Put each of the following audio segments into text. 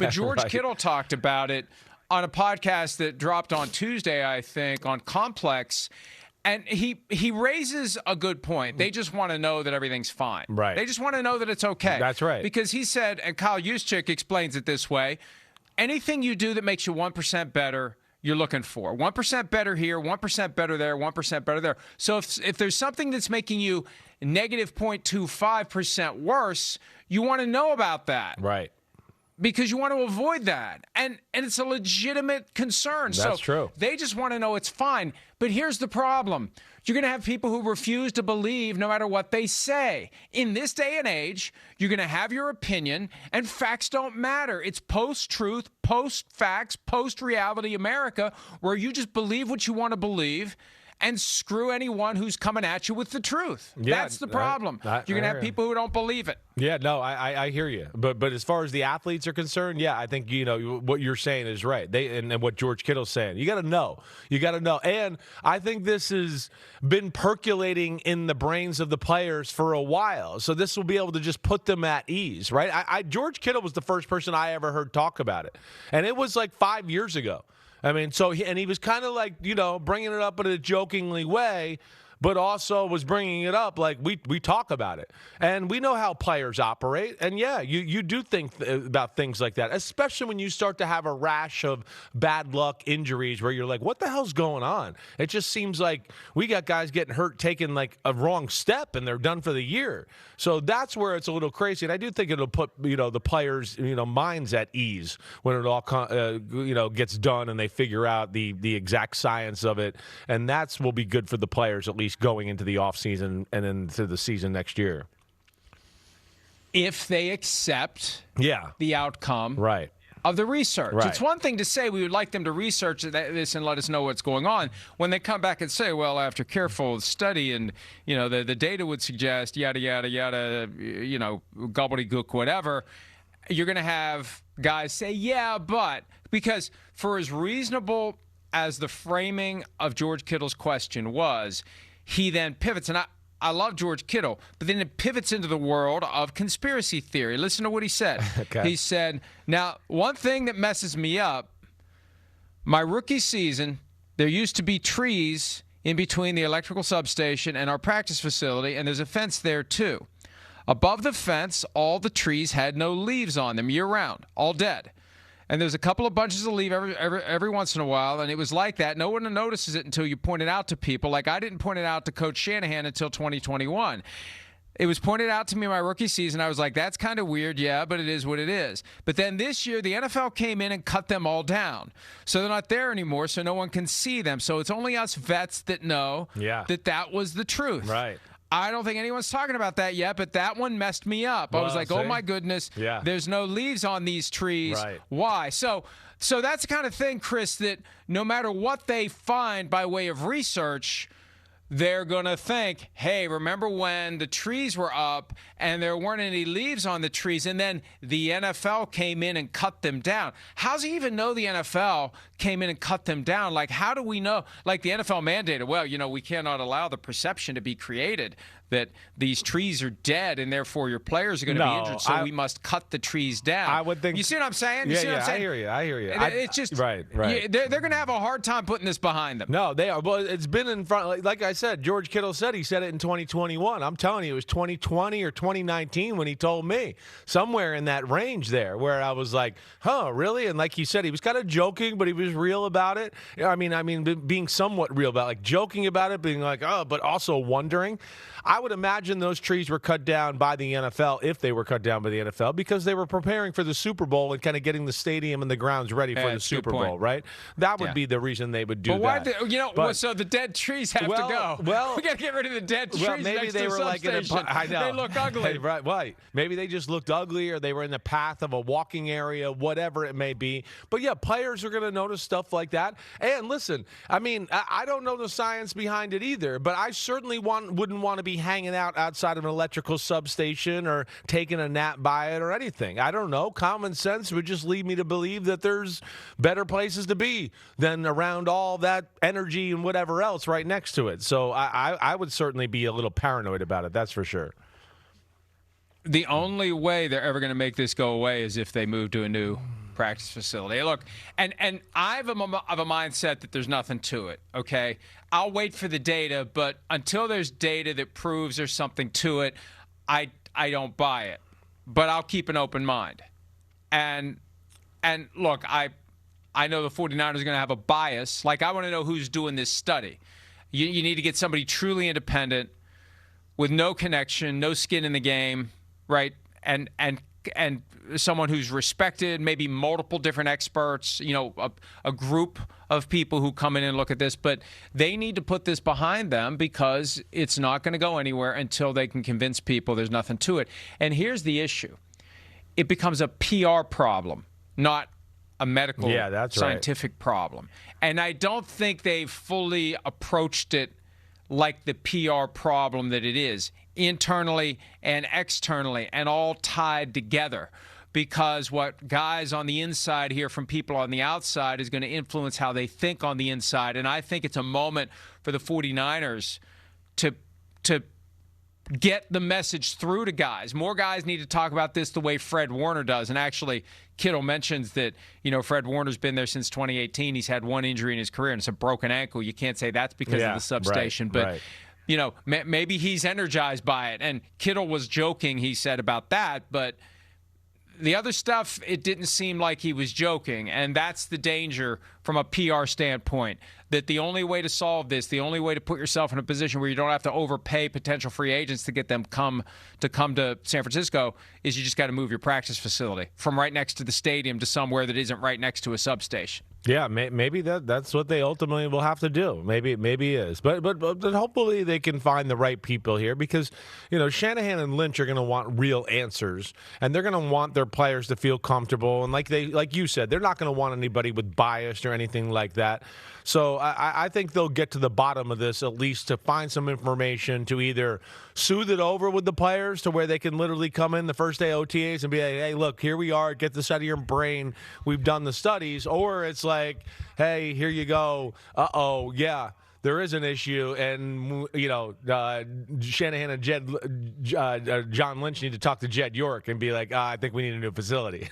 But George Right. Kittle talked about it on a podcast that dropped on Tuesday, I think, on Complex. And he raises a good point. They just want to know that everything's fine. Right. They just want to know that it's okay. That's right. Because he said, and Kyle Juszczyk explains it this way, anything you do that makes you 1% better, you're looking for. 1% better here, 1% better there, 1% better there. So if there's something that's making you negative 0.25% worse, you want to know about that. Right. Because you want to avoid that. And it's a legitimate concern. That's true. They just want to know it's fine. But here's the problem. You're going to have people who refuse to believe no matter what they say. In this day and age, you're going to have your opinion, and facts don't matter. It's post-truth, post-facts, post-reality America where you just believe what you want to believe and screw anyone who's coming at you with the truth. Yeah, That's the problem. You're going to have people who don't believe it. Yeah, no, I hear you. But as far as the athletes are concerned, yeah, I think, what you're saying is right. And what George Kittle's saying. You got to know. You got to know. And I think this has been percolating in the brains of the players for a while. So this will be able to just put them at ease, right? George Kittle was the first person I ever heard talk about it. And it was like 5 years ago. I mean, he was kind of like, bringing it up in a jokingly way, but also was bringing it up like we talk about it. And we know how players operate. And, yeah, you do think about things like that, especially when you start to have a rash of bad luck injuries where you're like, what the hell's going on? It just seems like we got guys getting hurt taking like a wrong step and they're done for the year. So that's where it's a little crazy. And I do think it'll put, the players, minds at ease when it all, gets done and they figure out the exact science of it. And that's will be good for the players, at least going into the offseason and into the season next year. If they accept the outcome of the research. Right. It's one thing to say we would like them to research this and let us know what's going on. When they come back and say, well, after careful study and, the data would suggest yada, yada, yada, gobbledygook, whatever, you're going to have guys say, yeah, but, because for as reasonable as the framing of George Kittle's question was, he then pivots. And I love George Kittle, but then it pivots into the world of conspiracy theory. Listen to what he said. Okay. He said, now, one thing that messes me up, my rookie season, there used to be trees in between the electrical substation and our practice facility, and there's a fence there too. Above the fence, all the trees had no leaves on them year-round, all dead. And there's a couple of bunches of leaves every once in a while, and it was like that. No one notices it until you point it out to people. Like I didn't point it out to Coach Shanahan until 2021. It was pointed out to me my rookie season. I was like, that's kind of weird, yeah, but it is what it is. But then this year, the NFL came in and cut them all down. So they're not there anymore, so no one can see them. So it's only us vets that know that was the truth. Right. I don't think anyone's talking about that yet, but that one messed me up. I was like, oh, my goodness, there's no leaves on these trees. Right. Why? So that's the kind of thing, Chris, that no matter what they find by way of research, they're going to think, hey, remember when the trees were up and there weren't any leaves on the trees, and then the NFL came in and cut them down? How does he even know the NFL came in and cut them down? Like, how do we know? Like, the NFL mandated, well, we cannot allow the perception to be created that these trees are dead and therefore your players are going to be injured, so we must cut the trees down. I would think. You see what I'm saying? You see what I'm saying? I hear you. It's just right. They're going to have a hard time putting this behind them. No, they are. Well, it's been in front. Like I said, George Kittle said it in 2021. I'm telling you, it was 2020 or 2019 when he told me, somewhere in that range there, where I was like, huh, really? And like he said, he was kind of joking, but he was real about it. I mean, being somewhat real about it, like joking about it, being like, oh, but also wondering. I would imagine those trees were cut down by the NFL, if they were cut down by the NFL, because they were preparing for the Super Bowl and kind of getting the stadium and the grounds ready for the Super Bowl, right? That would be the reason they would do that. But so the dead trees have to go. Well, we got to get rid of the dead trees. Well, maybe next they to were the like substation. I know They look ugly. Right. Maybe they just looked ugly, or they were in the path of a walking area, whatever it may be. But yeah, players are going to notice stuff like that. And listen, I mean, I don't know the science behind it either, but I certainly wouldn't want to be hanging out outside of an electrical substation or taking a nap by it or anything. I don't know. Common sense would just lead me to believe that there's better places to be than around all that energy and whatever else right next to it. So I would certainly be a little paranoid about it. That's for sure. The only way they're ever going to make this go away is if they move to a new practice facility. Look, and I'm of a mindset that there's nothing to it, okay? I'll wait for the data, but until there's data that proves there's something to it, I don't buy it. But I'll keep an open mind. And look, I know the 49ers are going to have a bias. Like, I want to know who's doing this study. You need to get somebody truly independent with no connection, no skin in the game, right? And someone who's respected, maybe multiple different experts, a group of people who come in and look at this. But they need to put this behind them because it's not going to go anywhere until they can convince people there's nothing to it. And here's the issue. It becomes a PR problem, not a medical, scientific problem. And I don't think they've fully approached it like the PR problem that it is, internally and externally, and all tied together. Because what guys on the inside hear from people on the outside is going to influence how they think on the inside. And I think it's a moment for the 49ers to get the message through to guys. More guys need to talk about this the way Fred Warner does. And actually, Kittle mentions that, Fred Warner's been there since 2018. He's had one injury in his career, and it's a broken ankle. You can't say that's because of the substation. But, maybe he's energized by it. And Kittle was joking, he said, about that. But the other stuff, it didn't seem like he was joking. And that's the danger from a PR standpoint, that the only way to solve this, the only way to put yourself in a position where you don't have to overpay potential free agents to get them come to San Francisco, is you just got to move your practice facility from right next to the stadium to somewhere that isn't right next to a substation. Yeah, maybe that's what they ultimately will have to do. Maybe it is, but hopefully they can find the right people here, because Shanahan and Lynch are going to want real answers, and they're going to want their players to feel comfortable, and like you said, they're not going to want anybody with bias or anything like that. So I think they'll get to the bottom of this, at least to find some information to either soothe it over with the players to where they can literally come in the first day OTAs and be like, hey, look, here we are, get this out of your brain, we've done the studies, or it's like, hey, here you go, yeah, there is an issue, and Shanahan and John Lynch need to talk to Jed York and be like, I think we need a new facility.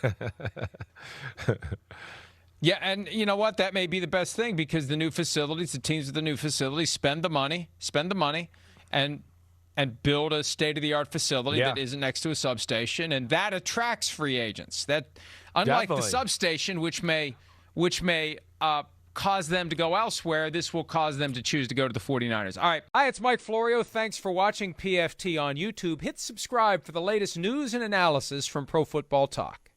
Yeah, and you know what? That may be the best thing, because the new facilities, the teams with the new facilities spend the money, and build a state-of-the-art facility that isn't next to a substation, and that attracts free agents. That, unlike the substation, which may cause them to go elsewhere, this will cause them to choose to go to the 49ers. All right. Hi, it's Mike Florio. Thanks for watching PFT on YouTube. Hit subscribe for the latest news and analysis from Pro Football Talk.